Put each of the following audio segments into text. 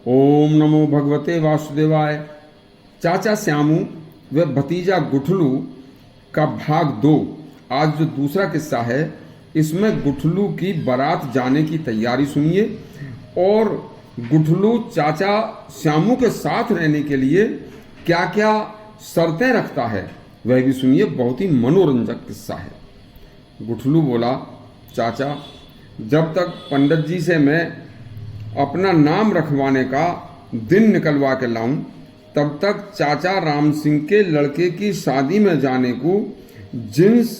ओम नमो भगवते वासुदेवाय। चाचा श्यामू व भतीजा गुठलू का भाग 2। आज जो दूसरा किस्सा है इसमें गुठलू की बारात जाने की तैयारी सुनिए और गुठलू चाचा श्यामू के साथ रहने के लिए क्या क्या शर्तें रखता है वह भी सुनिए। बहुत ही मनोरंजक किस्सा है। गुठलू बोला, चाचा जब तक पंडित जी से मैं अपना नाम रखवाने का दिन निकलवा के लाऊं तब तक चाचा राम सिंह के लड़के की शादी में जाने को जींस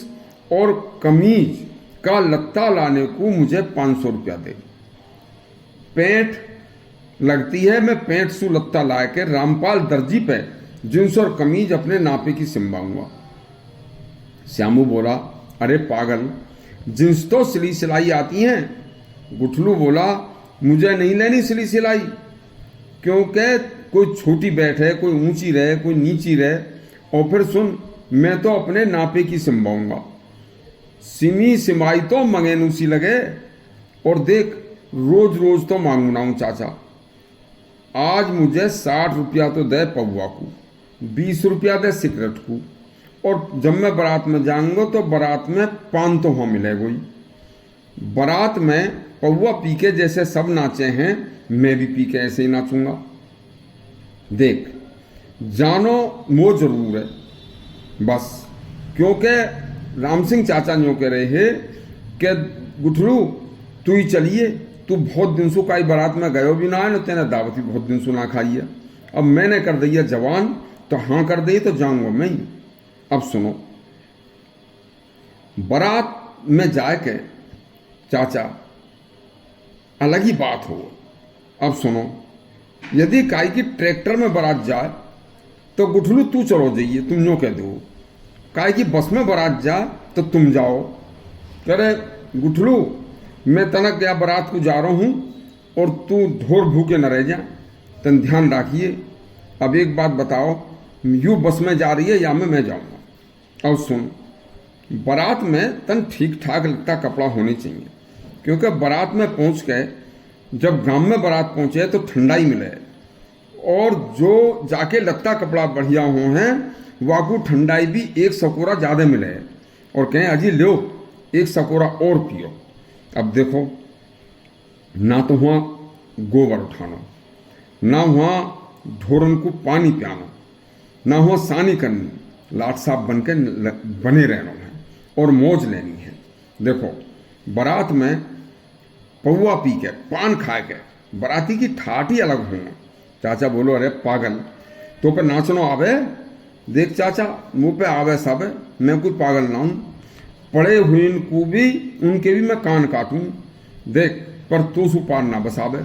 और कमीज का लत्ता लाने को मुझे 500 रुपया दे। पैंट लगती है, मैं 65 लत्ता ला के रामपाल दर्जी पे जींस और कमीज अपने नापे की सिलवाऊंगा। श्यामू बोला, अरे पागल, जींस तो सिली सिलाई आती हैं। गुठलू बोला, मुझे नहीं लेनी सिली सिलाई, क्योंकि कोई छोटी बैठे, कोई ऊंची रहे, कोई नीची रहे। और फिर सुन, मैं तो अपने नापे की सिलवाऊंगा। सिमी सिमाई तो मंगेनू सी लगे। और देख, रोज रोज तो मांगू ना हूं चाचा। आज मुझे 60 रुपया तो दे पौवा को, 20 रुपया दे सिगरेट को, और जब मैं बारात में जाऊंगा तो बारात में पान तो वहां मिलेगा ही। बारात में पौवा पी के जैसे सब नाचे हैं, मैं भी पी के ऐसे ही नाचूंगा। देख, जानो वो जरूर है बस, क्योंकि राम सिंह चाचा न्यों कह रहे हैं कि गुठलू तू ही चलिए, तू बहुत दिन से काई बारात में गयो भी ना है, न तेने दावत भी बहुत दिन से ना खाई है। अब मैंने कर दी है जवान, तो हाँ कर दी तो जाऊंगा मैं ही। अब सुनो, बारात में जाके चाचा अलग ही बात हो। अब सुनो, यदि काई की ट्रैक्टर में बारात जाए तो गुठलू तू चलो जाइए, तुम यूँ कह दो। काई की बस में बारात जाए तो तुम जाओ। कह रहे, गुठलू मैं तनक गया बारात को जा रहा हूँ और तू ढोर भूखे न रह जा, तन ध्यान रखिए। अब एक बात बताओ, यू बस में जा रही है या मैं जाऊँगा? अब सुन, बारात में तन ठीक ठाक लगता कपड़ा होने चाहिए, क्योंकि बारात में पहुंच के जब गांव में बारात पहुंचे तो ठंडा ही मिले, और जो जाके लगता कपड़ा बढ़िया हो हैं वाकू ठंडाई भी 1 सकोरा ज़्यादा मिले, और कहें अजी लो 1 सकोरा और पियो। अब देखो, ना तो वहाँ गोबर उठाना, ना वहाँ ढोरन को पानी पियाना, ना वहाँ सानी करनी, लाट साहब बन के बने रहना है और मौज लेनी है। देखो, बारात में पौवा पी के पान खा के बाराती की ठाठ ही अलग होना। चाचा बोलो, अरे पागल, तो पे नाचनो आवे? देख चाचा, मुँह पे आवे सब, मैं कोई पागल ना हूँ। पड़े हुए को भी उनके भी मैं कान काटूँ। देख, पर तू सु पान ना बसावे।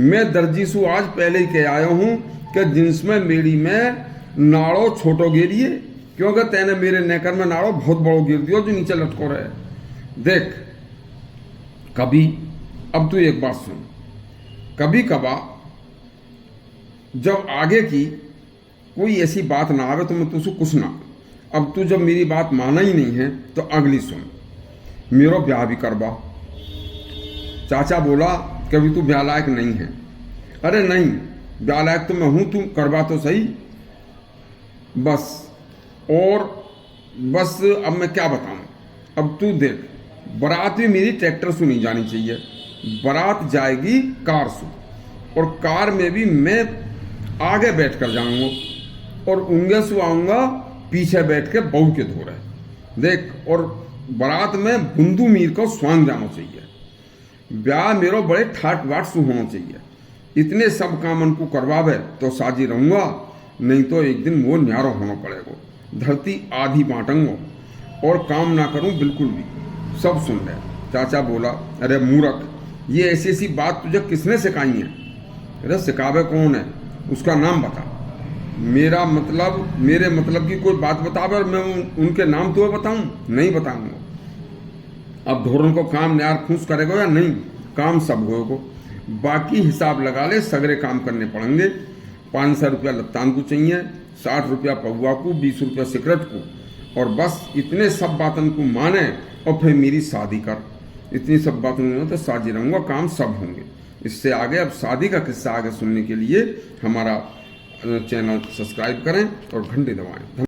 मैं दर्जी सु आज पहले ही कह आया हूँ कि जींस में मेरी में नाड़ो छोटो गिरिए, क्योंकि तेने मेरे नेकर में नाड़ो बहुत बड़ो गिर दियो जो नीचे लटको रहे। देख, कभी, अब तू एक बात सुन, कभी कभार जब आगे की कोई ऐसी बात ना आवे तो मैं तुझसे कुछ ना। अब तू जब मेरी बात माना ही नहीं है तो अगली सुन, मेरो ब्याह भी करवा। चाचा बोला, कभी तू ब्याह लायक नहीं है। अरे नहीं, ब्याह लायक तो मैं हूं, तू करवा तो सही बस। और बस अब मैं क्या बताऊं। अब तू देख, बारात भी मेरी ट्रैक्टर से नहीं जानी चाहिए, बारात जाएगी कार से, और कार में भी मैं आगे बैठ कर जाऊंगा और उंगे से आऊँगा पीछे बैठ के बहू के धो रहे। देख, और बारात में बुंदू मीर को स्वांग जाना चाहिए। ब्याह मेरो बड़े ठाट बाट से होना चाहिए। इतने सब काम उनको करवावे तो साजी रहूँगा, नहीं तो एक दिन वो न्यारो होना पड़ेगा। धरती आधी बांटूंगा और काम ना करूँ बिल्कुल भी। सब सुन ले। चाचा बोला, अरे मूर्ख, ये ऐसी ऐसी बात तुझे किसने सिखाई है? अरे सिखावे कौन है, उसका नाम बता। मेरा मतलब, मेरे मतलब की कोई बात बतावे और मैं उनके नाम तुम्हें बताऊं? नहीं बताऊंगा। अब ढोरन को काम न्यार खूस करेगा या नहीं? काम सब होगा। बाकी हिसाब लगा ले, सगरे काम करने पड़ेंगे। 500 रुपया लत्तान को चाहिए, 60 रुपया पौवा को, 20 रुपया सिगरेट को, और बस इतने सब बातन को माने और फिर मेरी शादी कर। इतनी सब बातों में तो साजी रहूँगा, काम सब होंगे। इससे आगे अब शादी का किस्सा आगे सुनने के लिए हमारा चैनल सब्सक्राइब करें और घंटी दबाएं।